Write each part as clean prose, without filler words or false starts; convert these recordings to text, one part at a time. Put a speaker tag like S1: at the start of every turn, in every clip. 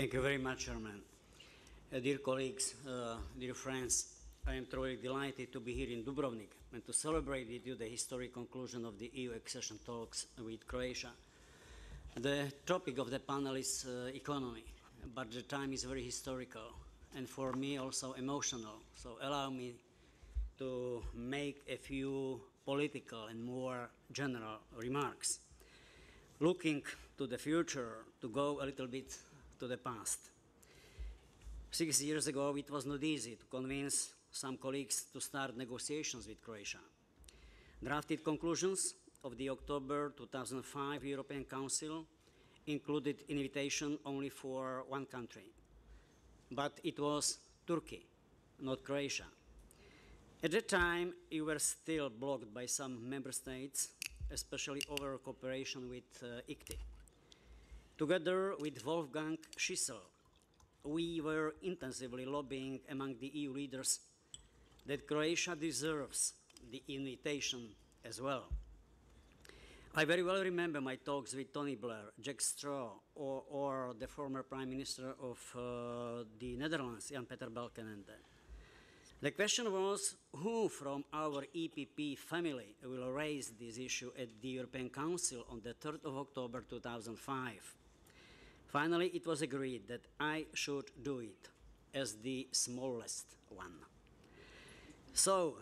S1: Thank you very much, Chairman. Dear colleagues, dear friends, I am truly delighted to be here in Dubrovnik and to celebrate with you the historic conclusion of the EU accession talks with Croatia. The topic of the panel is economy, but the time is very historical and for me also emotional. So allow me to make a few political and more general remarks. Looking to the future, to go a little bit to the past. 6 years ago, it was not easy to convince some colleagues to start negotiations with Croatia. Drafted conclusions of the October 2005 European Council included invitation only for one country, but it was Turkey, not Croatia. At that time, you were still blocked by some member states, especially over cooperation with ICTY. Together with Wolfgang Schissel, we were intensively lobbying among the EU leaders that Croatia deserves the invitation as well. I very well remember my talks with Tony Blair, Jack Straw, or the former Prime Minister of the Netherlands, Jan-Peter Balkenende. The question was who from our EPP family will raise this issue at the European Council on the 3rd of October 2005. Finally, it was agreed that I should do it as the smallest one. So,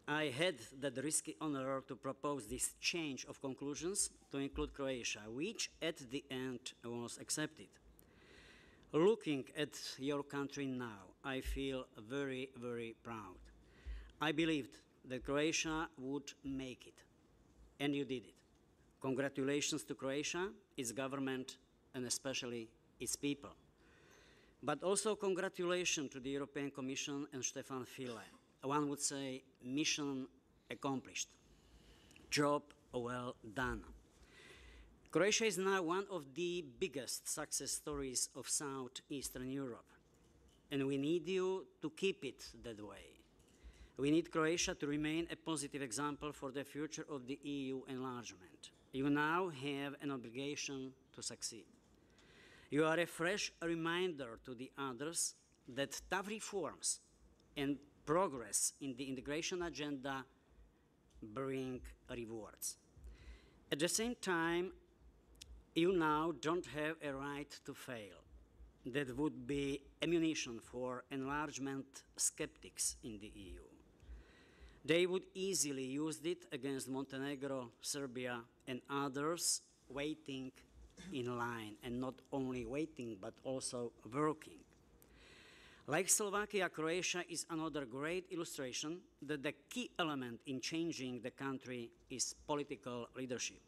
S1: I had the risky honor to propose this change of conclusions to include Croatia, which at the end was accepted. Looking at your country now, I feel very, very proud. I believed that Croatia would make it, and you did it. Congratulations to Croatia, its government, and especially its people. But also congratulations to the European Commission and Stefan Füle. One would say mission accomplished, job well done. Croatia is now one of the biggest success stories of Southeastern Europe, and we need you to keep it that way. We need Croatia to remain a positive example for the future of the EU enlargement. You now have an obligation to succeed. You are a fresh reminder to the others that tough reforms and progress in the integration agenda bring rewards. At the same time, you now don't have a right to fail. That would be ammunition for enlargement skeptics in the EU. They would easily use it against Montenegro, Serbia, and others waiting in line, and not only waiting, but also working. Like Slovakia, Croatia is another great illustration that the key element in changing the country is political leadership.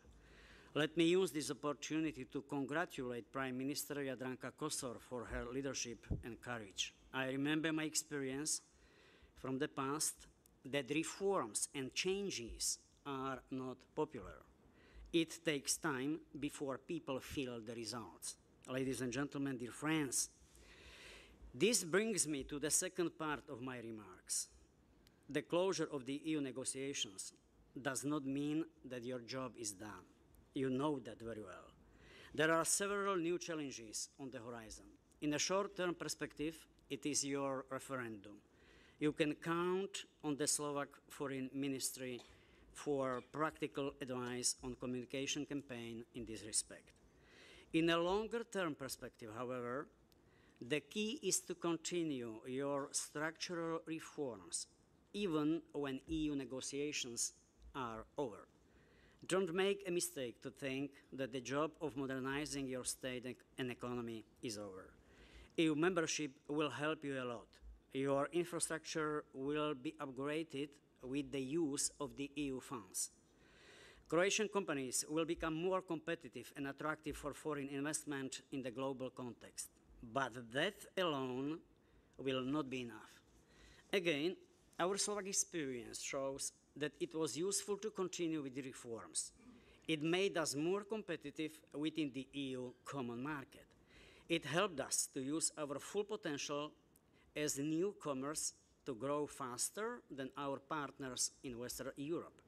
S1: Let me use this opportunity to congratulate Prime Minister Jadranka Kosor for her leadership and courage. I remember my experience from the past that reforms and changes are not popular. It takes time before people feel the results. Ladies and gentlemen, dear friends, this brings me to the second part of my remarks. The closure of the EU negotiations does not mean that your job is done. You know that very well. There are several new challenges on the horizon. In a short-term perspective, it is your referendum. You can count on the Slovak Foreign Ministry for practical advice on communication campaign in this respect. In a longer-term perspective, however, the key is to continue your structural reforms, even when EU negotiations are over. Don't make a mistake to think that the job of modernizing your state and economy is over. EU membership will help you a lot. Your infrastructure will be upgraded with the use of the EU funds. Croatian companies will become more competitive and attractive for foreign investment in the global context. But that alone will not be enough. Again, our Slovak experience shows that it was useful to continue with the reforms. It made us more competitive within the EU common market. It helped us to use our full potential as newcomers to grow faster than our partners in Western Europe.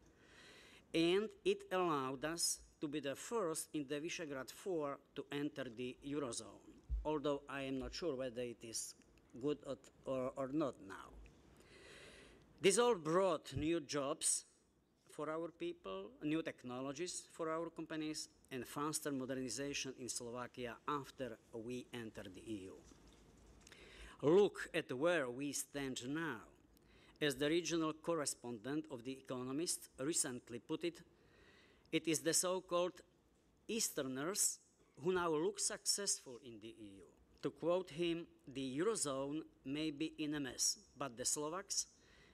S1: And it allowed us to be the first in the Visegrad 4 to enter the Eurozone. although I am not sure whether it is good or not now. This all brought new jobs for our people, new technologies for our companies, and faster modernization in Slovakia after we entered the EU. Look at where we stand now. As the regional correspondent of The Economist recently put it, it is the so-called Easterners who now look successful in the EU. To quote him, the Eurozone may be in a mess, but the Slovaks,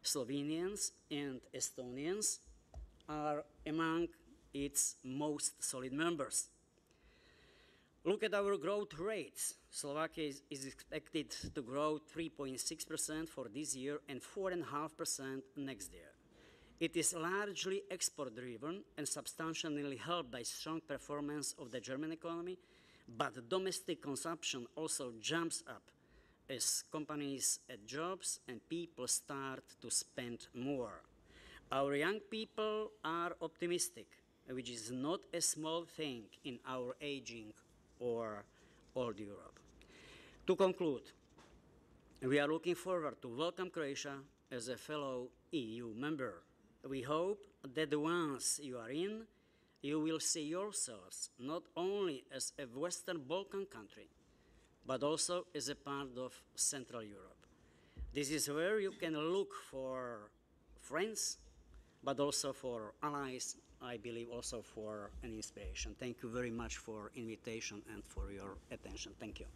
S1: Slovenians, and Estonians are among its most solid members. Look at our growth rates. Slovakia is expected to grow 3.6% for this year and 4.5% next year. It is largely export-driven and substantially helped by strong performance of the German economy, but domestic consumption also jumps up as companies add jobs and people start to spend more. Our young people are optimistic, which is not a small thing in our aging or old Europe. To conclude, we are looking forward to welcome Croatia as a fellow EU member. We hope that once you are in, you will see yourselves not only as a Western Balkan country, but also as a part of Central Europe. This is where you can look for friends, but also for allies, I believe also for an inspiration. Thank you very much for invitation and for your attention. Thank you.